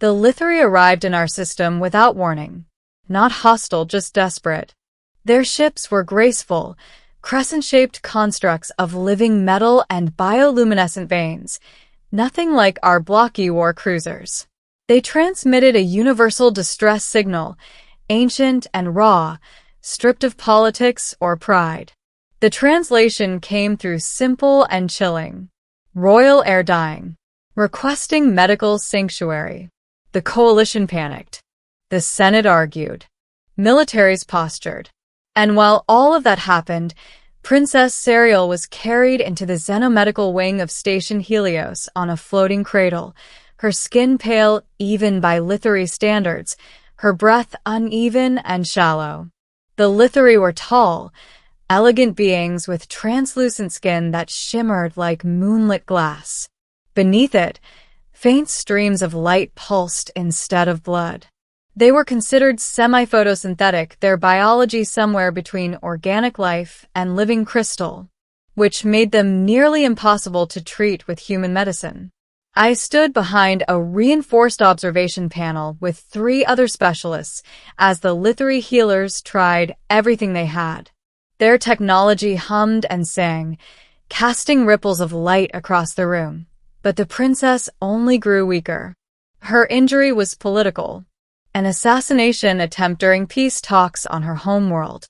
The Lithari arrived in our system without warning. Not hostile, just desperate. Their ships were graceful, crescent-shaped constructs of living metal and bioluminescent veins, nothing like our blocky war cruisers. They transmitted a universal distress signal, ancient and raw, stripped of politics or pride. The translation came through simple and chilling. Royal air dying. Requesting medical sanctuary. The coalition panicked. The Senate argued. Militaries postured. And while all of that happened, Princess Serial was carried into the xenomedical wing of Station Helios on a floating cradle, her skin pale even by Lithari standards, her breath uneven and shallow. The Lithari were tall, elegant beings with translucent skin that shimmered like moonlit glass. Beneath it, faint streams of light pulsed instead of blood. They were considered semi-photosynthetic, their biology somewhere between organic life and living crystal, which made them nearly impossible to treat with human medicine. I stood behind a reinforced observation panel with 3 other specialists as the Lithari healers tried everything they had. Their technology hummed and sang, casting ripples of light across the room. But the princess only grew weaker. Her injury was political. An assassination attempt during peace talks on her homeworld.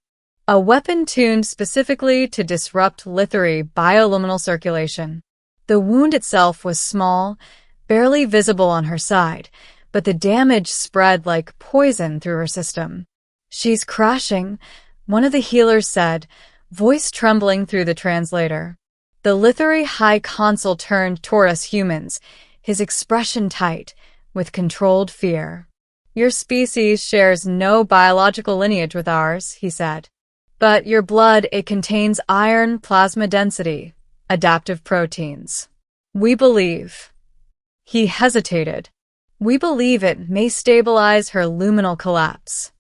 A weapon tuned specifically to disrupt Lithari bioluminal circulation. The wound itself was small, barely visible on her side, but the damage spread like poison through her system. "She's crashing," one of the healers said, voice trembling through the translator. The Lithari High Consul turned toward us humans, his expression tight, with controlled fear. "Your species shares no biological lineage with ours," he said. "But your blood, it contains iron plasma density, adaptive proteins. We believe." He hesitated. "We believe it may stabilize her luminal collapse."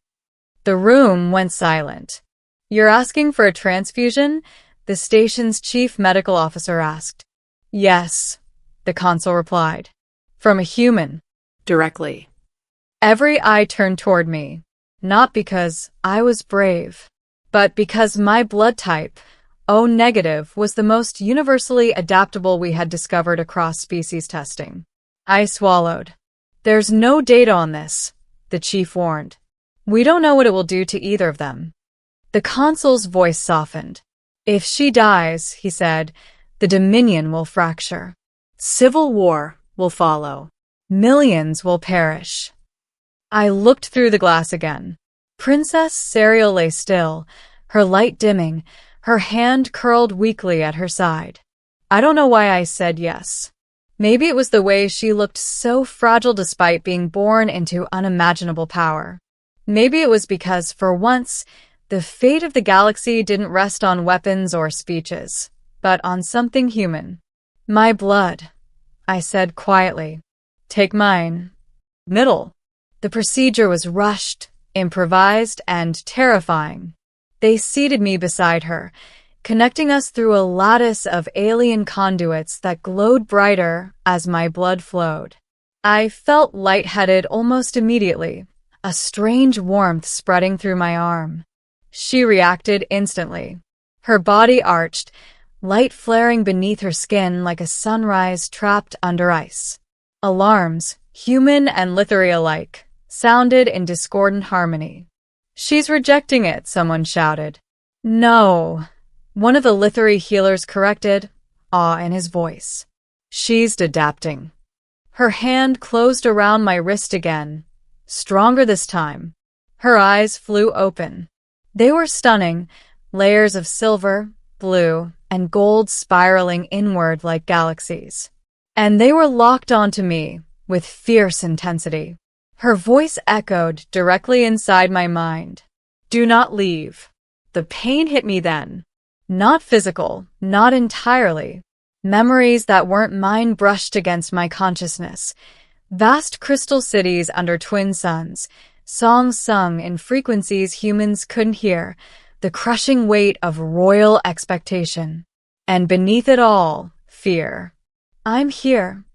The room went silent. "You're asking for a transfusion?" the station's chief medical officer asked. "Yes," the consul replied. "From a human." Directly. Every eye turned toward me, not because I was brave, but because my blood type, O negative, was the most universally adaptable we had discovered across species testing. I swallowed. "There's no data on this," the chief warned. "We don't know what it will do to either of them." The consul's voice softened. "If she dies," he said, "the Dominion will fracture. Civil war will follow. Millions will perish." I looked through the glass again. Princess Serial lay still, her light dimming, her hand curled weakly at her side. I don't know why I said yes. Maybe it was the way she looked so fragile despite being born into unimaginable power. Maybe it was because, for once, the fate of the galaxy didn't rest on weapons or speeches, but on something human. "My blood," I said quietly. "Take mine." Middle. The procedure was rushed, improvised, and terrifying. They seated me beside her, connecting us through a lattice of alien conduits that glowed brighter as my blood flowed. I felt lightheaded almost immediately, a strange warmth spreading through my arm. She reacted instantly. Her body arched, light flaring beneath her skin like a sunrise trapped under ice. Alarms, human and Lithari alike, sounded in discordant harmony. "She's rejecting it," someone shouted. "No," one of the Lithari healers corrected, awe in his voice. "She's adapting." Her hand closed around my wrist again, stronger this time. Her eyes flew open. They were stunning, layers of silver, blue, and gold spiraling inward like galaxies. And they were locked onto me with fierce intensity. Her voice echoed directly inside my mind. "Do not leave." The pain hit me then. Not physical, not entirely. Memories that weren't mine brushed against my consciousness. Vast crystal cities under twin suns, songs sung in frequencies humans couldn't hear, the crushing weight of royal expectation. And beneath it all, fear. "I'm here,"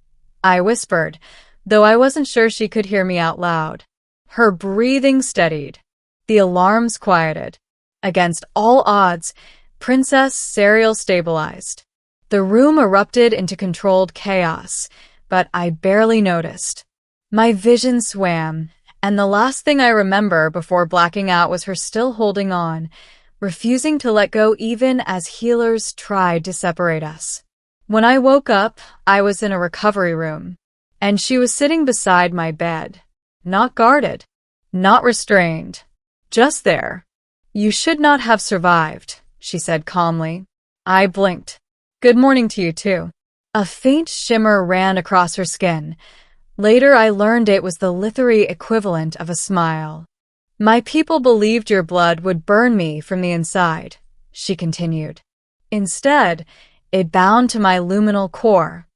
I whispered, though I wasn't sure she could hear me out loud. Her breathing steadied. The alarms quieted. Against all odds, Princess Serial stabilized. The room erupted into controlled chaos, but I barely noticed. My vision swam, and the last thing I remember before blacking out was her still holding on, refusing to let go even as healers tried to separate us. When I woke up, I was in a recovery room, and she was sitting beside my bed. Not guarded, not restrained, just there. "You should not have survived," she said calmly. I blinked. "Good morning to you too." A faint shimmer ran across her skin. Later I learned it was the literary equivalent of a smile. "My people believed your blood would burn me from the inside," she continued. "Instead, it bound to my luminal core."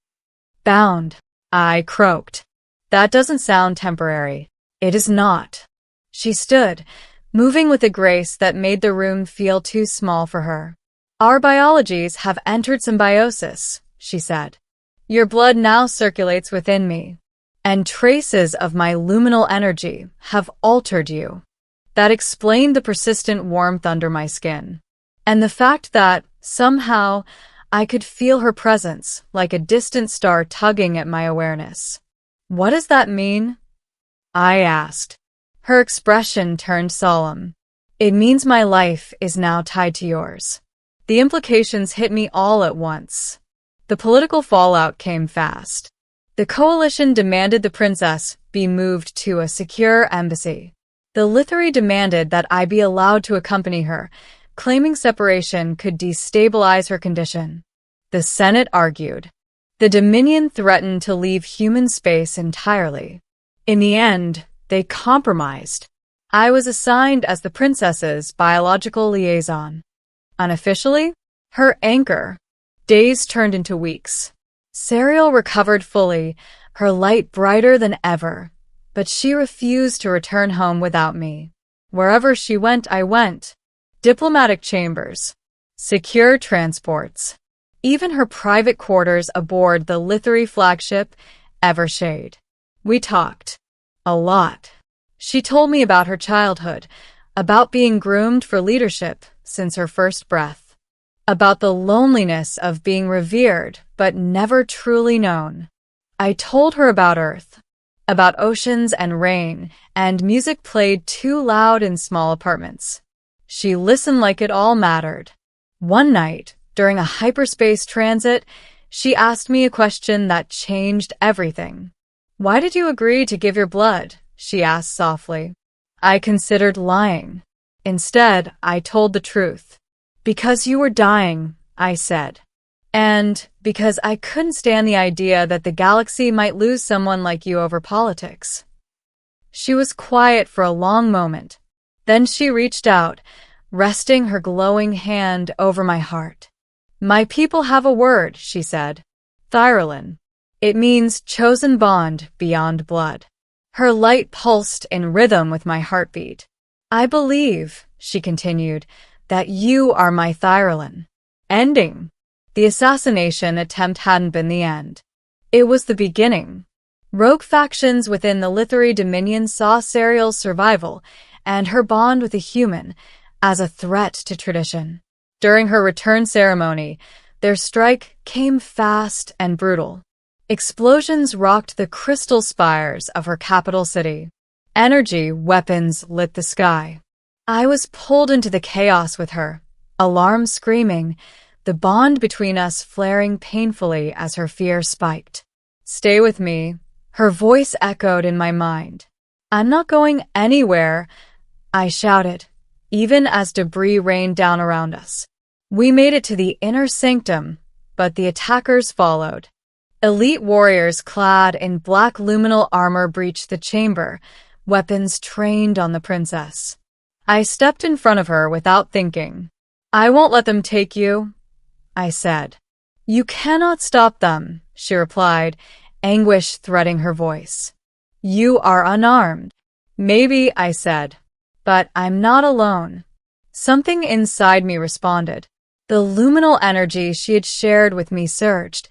"Bound," I croaked. "That doesn't sound temporary." "It is not." She stood, moving with a grace that made the room feel too small for her. "Our biologies have entered symbiosis," she said. "Your blood now circulates within me, and traces of my luminal energy have altered you." That explained the persistent warmth under my skin, and the fact that, somehow, I could feel her presence like a distant star tugging at my awareness. "What does that mean?" I asked. Her expression turned solemn. "It means my life is now tied to yours." The implications hit me all at once. The political fallout came fast. The coalition demanded the princess be moved to a secure embassy. The Lithari demanded that I be allowed to accompany her, claiming separation could destabilize her condition. The Senate argued. The Dominion threatened to leave human space entirely. In the end, they compromised. I was assigned as the princess's biological liaison. Unofficially, her anchor. Days turned into weeks. Serial recovered fully, her light brighter than ever, but she refused to return home without me. Wherever she went, I went. Diplomatic chambers. Secure transports. Even her private quarters aboard the Lithari flagship, Evershade. We talked. A lot. She told me about her childhood, about being groomed for leadership since her first breath, about the loneliness of being revered but never truly known. I told her about Earth, about oceans and rain, and music played too loud in small apartments. She listened like it all mattered. One night, during a hyperspace transit, she asked me a question that changed everything. "Why did you agree to give your blood?" she asked softly. I considered lying. Instead, I told the truth. "Because you were dying," I said. "And because I couldn't stand the idea that the galaxy might lose someone like you over politics." She was quiet for a long moment. Then she reached out, resting her glowing hand over my heart. "My people have a word," she said. "Thyrolin." It means chosen bond beyond blood. Her light pulsed in rhythm with my heartbeat. "I believe," she continued, "that you are my Thyrolin." Ending. The assassination attempt hadn't been the end. It was the beginning. Rogue factions within the Lithari Dominion saw Serial's survival and her bond with a human as a threat to tradition. During her return ceremony, their strike came fast and brutal. Explosions rocked the crystal spires of her capital city. Energy weapons lit the sky. I was pulled into the chaos with her, alarms screaming, the bond between us flaring painfully as her fear spiked. "Stay with me," her voice echoed in my mind. "I'm not going anywhere," I shouted, even as debris rained down around us. We made it to the inner sanctum, but the attackers followed. Elite warriors clad in black luminal armor breached the chamber, weapons trained on the princess. I stepped in front of her without thinking. "I won't let them take you," I said. "You cannot stop them," she replied, anguish threading her voice. "You are unarmed." "Maybe," I said, "but I'm not alone." Something inside me responded. The luminal energy she had shared with me surged,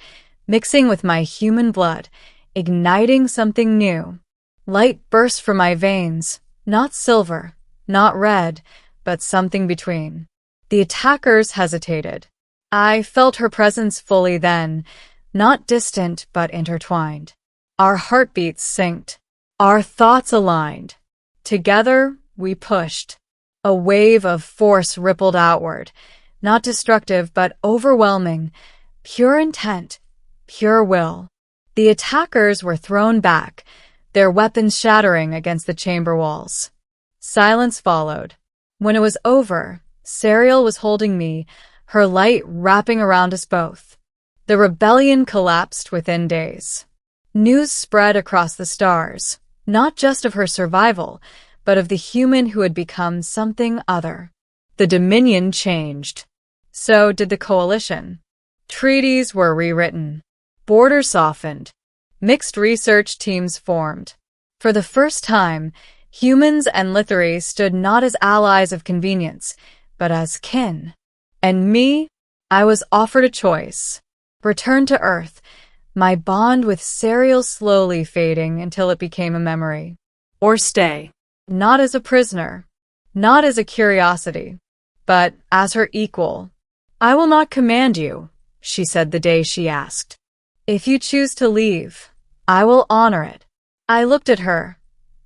mixing with my human blood, igniting something new. Light burst from my veins, not silver, not red, but something between. The attackers hesitated. I felt her presence fully then, not distant but intertwined. Our heartbeats synced. Our thoughts aligned. Together, we pushed. A wave of force rippled outward, not destructive but overwhelming, pure intent, pure will. The attackers were thrown back, their weapons shattering against the chamber walls. Silence followed. When it was over, Serial was holding me, her light wrapping around us both. The rebellion collapsed within days. News spread across the stars, not just of her survival, but of the human who had become something other. The Dominion changed. So did the Coalition. Treaties were rewritten. Borders softened. Mixed research teams formed. For the first time, humans and Lithari stood not as allies of convenience, but as kin. And me, I was offered a choice. Return to Earth, my bond with Serial slowly fading until it became a memory. Or stay, not as a prisoner, not as a curiosity, but as her equal. I will not command you, she said the day she asked. If you choose to leave, I will honor it. I looked at her,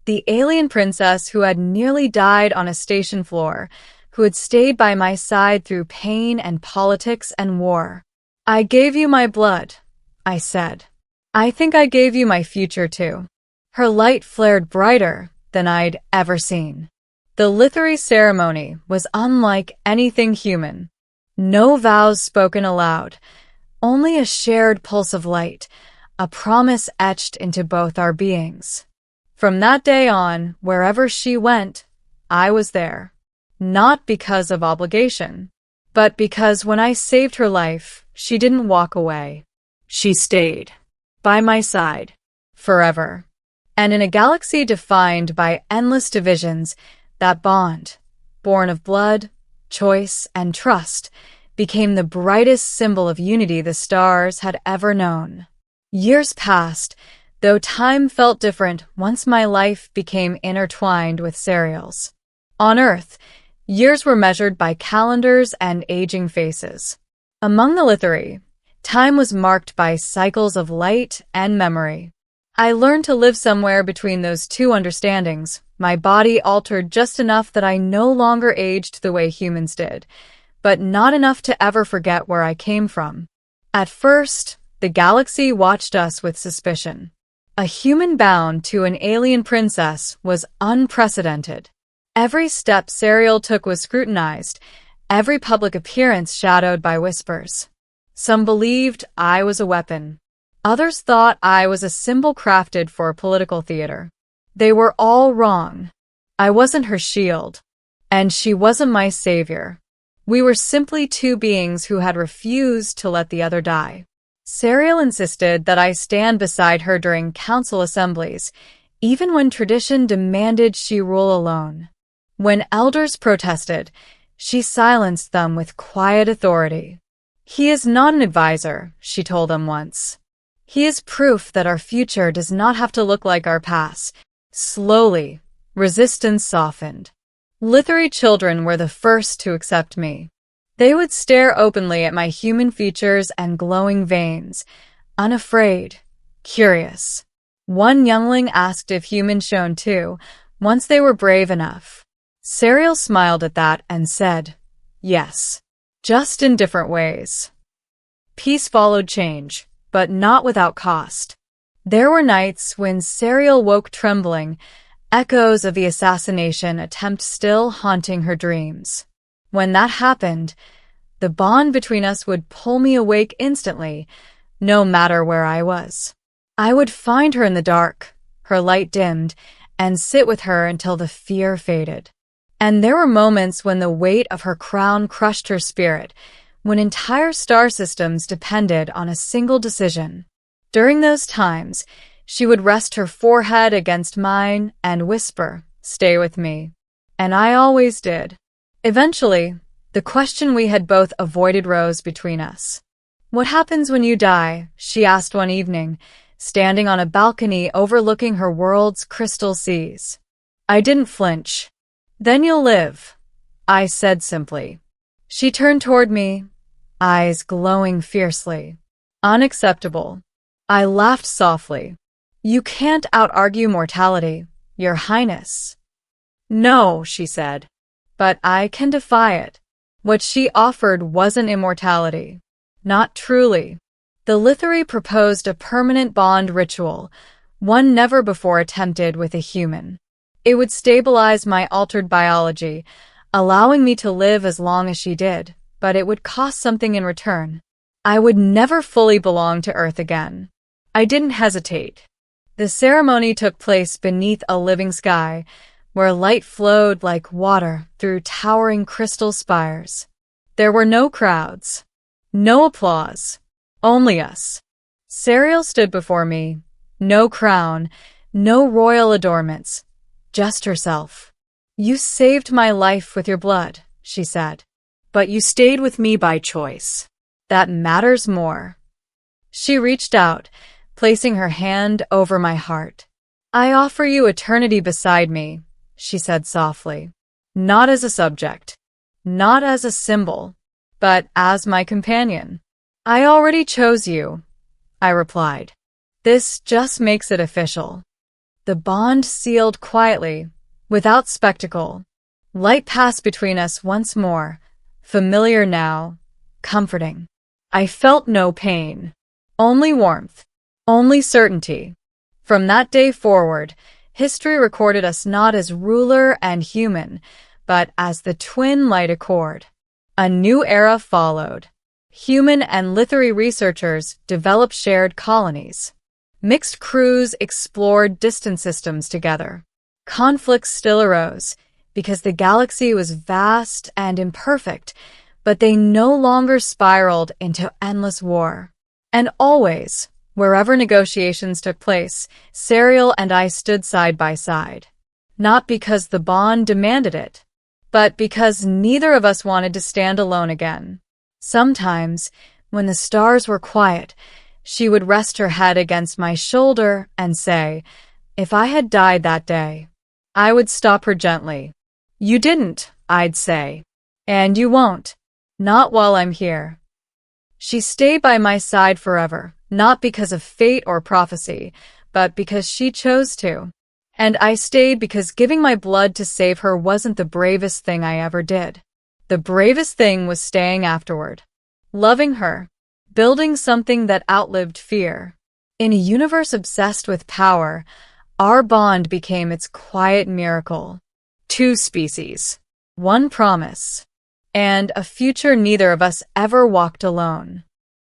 the alien princess who had nearly died on a station floor, who had stayed by my side through pain and politics and war. I gave you my blood, I said. I think I gave you my future too. Her light flared brighter than I'd ever seen. The Lithari ceremony was unlike anything human. No vows spoken aloud, only a shared pulse of light, a promise etched into both our beings. From that day on, wherever she went, I was there. Not because of obligation, but because when I saved her life, she didn't walk away. She stayed. By my side. Forever. And in a galaxy defined by endless divisions, that bond, born of blood, choice, and trust, became the brightest symbol of unity the stars had ever known. Years passed, though time felt different once my life became intertwined with Serial's. On Earth, years were measured by calendars and aging faces. Among the Lithari, time was marked by cycles of light and memory. I learned to live somewhere between those two understandings, my body altered just enough that I no longer aged the way humans did, but not enough to ever forget where I came from. At first, the galaxy watched us with suspicion. A human bound to an alien princess was unprecedented. Every step Serial took was scrutinized, every public appearance shadowed by whispers. Some believed I was a weapon. Others thought I was a symbol crafted for political theater. They were all wrong. I wasn't her shield, and she wasn't my savior. We were simply two beings who had refused to let the other die. Serial insisted that I stand beside her during council assemblies, even when tradition demanded she rule alone. When elders protested, she silenced them with quiet authority. He is not an advisor, she told them once. He is proof that our future does not have to look like our past. Slowly, resistance softened. Lithari children were the first to accept me. They would stare openly at my human features and glowing veins, unafraid, curious. One youngling asked if humans shone too, once they were brave enough. Serial smiled at that and said, yes, just in different ways. Peace followed change, but not without cost. There were nights when Serial woke trembling, echoes of the assassination attempt still haunting her dreams. When that happened, the bond between us would pull me awake instantly, no matter where I was. I would find her in the dark, her light dimmed, and sit with her until the fear faded. And there were moments when the weight of her crown crushed her spirit, when entire star systems depended on a single decision. During those times, she would rest her forehead against mine and whisper, "Stay with me." And I always did. Eventually, the question we had both avoided rose between us. "What happens when you die?" she asked one evening, standing on a balcony overlooking her world's crystal seas. I didn't flinch. "Then you'll live," I said simply. She turned toward me, eyes glowing fiercely. "Unacceptable." I laughed softly. "You can't out-argue mortality, Your Highness." "No," she said, "but I can defy it." What she offered wasn't immortality. Not truly. The Lithari proposed a permanent bond ritual, one never before attempted with a human. It would stabilize my altered biology, allowing me to live as long as she did, but it would cost something in return. I would never fully belong to Earth again. I didn't hesitate. The ceremony took place beneath a living sky, where light flowed like water through towering crystal spires. There were no crowds, no applause, only us. Serial stood before me, no crown, no royal adornments, just herself. "You saved my life with your blood," she said, "but you stayed with me by choice. That matters more." She reached out, placing her hand over my heart. "I offer you eternity beside me," she said softly. "Not as a subject, not as a symbol, but as my companion." "I already chose you," I replied. "This just makes it official." The bond sealed quietly, without spectacle. Light passed between us once more, familiar now, comforting. I felt no pain, only warmth, only certainty. From that day forward, history recorded us not as ruler and human, but as the twin light accord. A new era followed. Human and Lithari researchers developed shared colonies. Mixed crews explored distant systems together. Conflicts still arose, because the galaxy was vast and imperfect, but they no longer spiraled into endless war. And always, wherever negotiations took place, Serial and I stood side by side. Not because the bond demanded it, but because neither of us wanted to stand alone again. Sometimes, when the stars were quiet, she would rest her head against my shoulder and say, "If I had died that day," I would stop her gently. "You didn't," I'd say. "And you won't. Not while I'm here." She stayed by my side forever, not because of fate or prophecy, but because she chose to. And I stayed because giving my blood to save her wasn't the bravest thing I ever did. The bravest thing was staying afterward. Loving her. Building something that outlived fear. In a universe obsessed with power, our bond became its quiet miracle. 2 species. 1 promise. And a future neither of us ever walked alone.